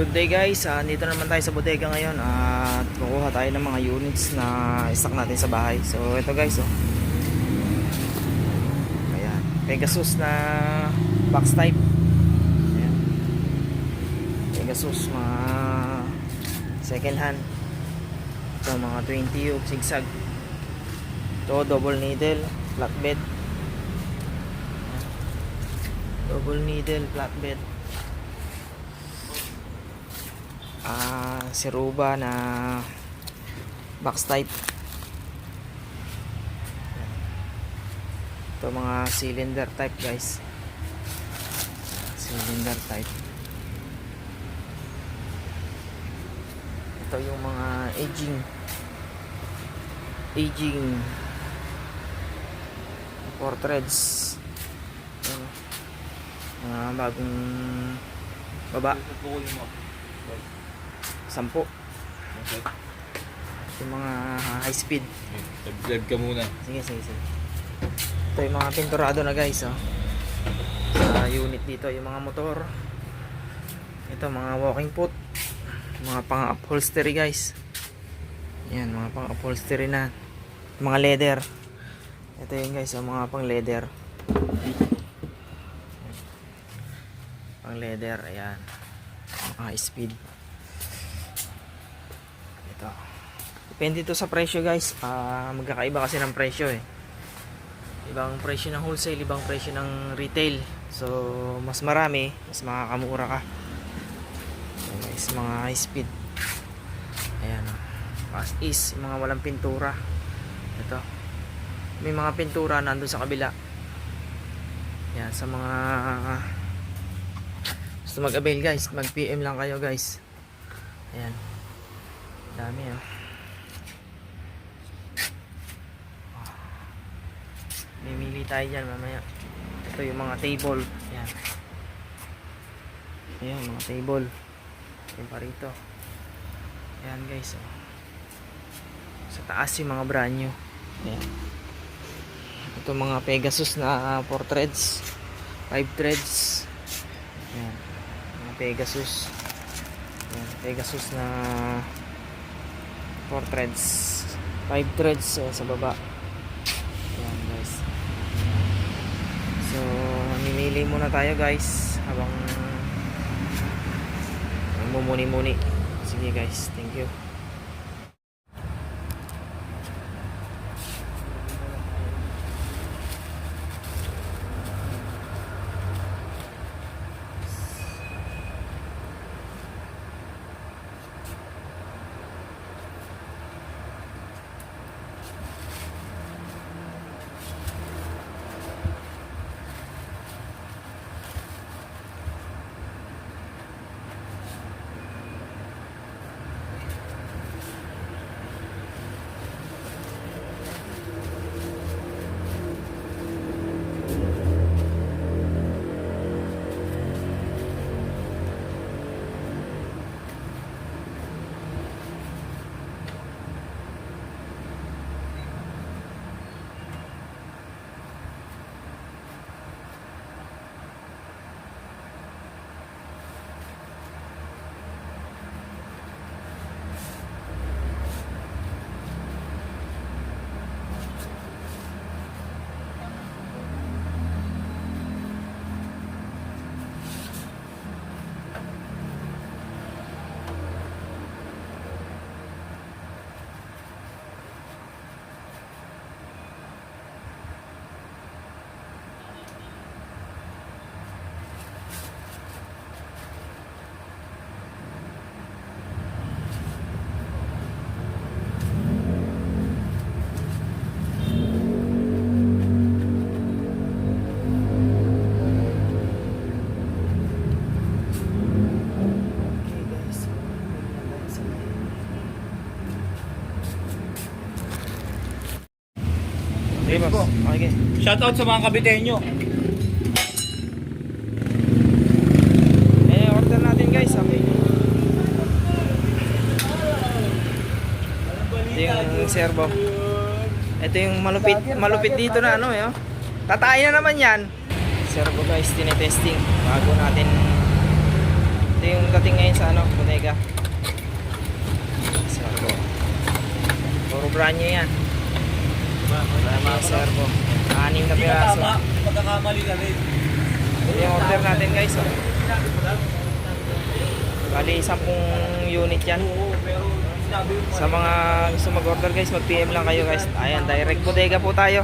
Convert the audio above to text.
Good day guys, dito naman tayo sa bodega ngayon at kukuha tayo ng mga units na stock natin sa bahay. So ito guys, oh. Ayan, Pegasus na box type. Ayan. Pegasus mga second hand. Ito mga 20 yung zigzag. Ito double needle, flatbed. Double needle, flatbed. Siruba na box type. Ito mga cylinder type guys, cylinder type. Ito yung mga aging 4 threads, mga bagong baba 10. Yung mga high speed. Vlog ka muna. Sige. Ito yung mga pinturado na guys, oh. Sa unit dito, yung mga motor. Ito mga walking foot, mga pang upholstery guys. Yan, mga pang upholstery na. Mga leather. Ito yun guys, oh, mga pang leather. Pang leather, ayan. Mga high speed. Depende ito sa presyo guys. Magkakaiba kasi ng presyo eh. Ibang presyo ng wholesale, ibang presyo ng retail. So mas marami, mas makakamura ka. So guys, mga high speed. Ayan, fast is, mga walang pintura. Ito, may mga pintura nandun sa kabila. Ayan, sa mga gusto mag-avail guys, mag PM lang kayo guys. Ayan, dami ah. Mimili tayo dyan mamaya. Ito yung mga table. Ayan. Ayan, mga table. Ayan pa rito. Ayan guys, oh. Sa taas yung mga brand new. Ayan. Ito mga Pegasus na 4 threads, 5 threads. Ayan, mga Pegasus. Ayan, Pegasus na 4 threads, 5 threads sa baba. Ayan guys. So mamimili muna tayo guys habang mumuni-muni. Sige guys, thank you. Sige boss. Okay. Shoutout sa mga kabitenyo. Order natin guys. Okay. Ito yung servo. Ito yung malupit dito na ano eh. Oh. Tatay na naman yan. Servo guys, tinetesting bago natin. Ito yung dating ngayon sa ano, bodega. Servo. Puro brand new yan. Brand new servo. 6 na piraso. Pagkakamali ka rin. Ito yung order natin guys. Oh. Bali 10 unit yan. Oo, pero sinabi mo. Sa mga gusto mag-order guys, mag-PM lang kayo guys. Ayan, direct bodega po tayo.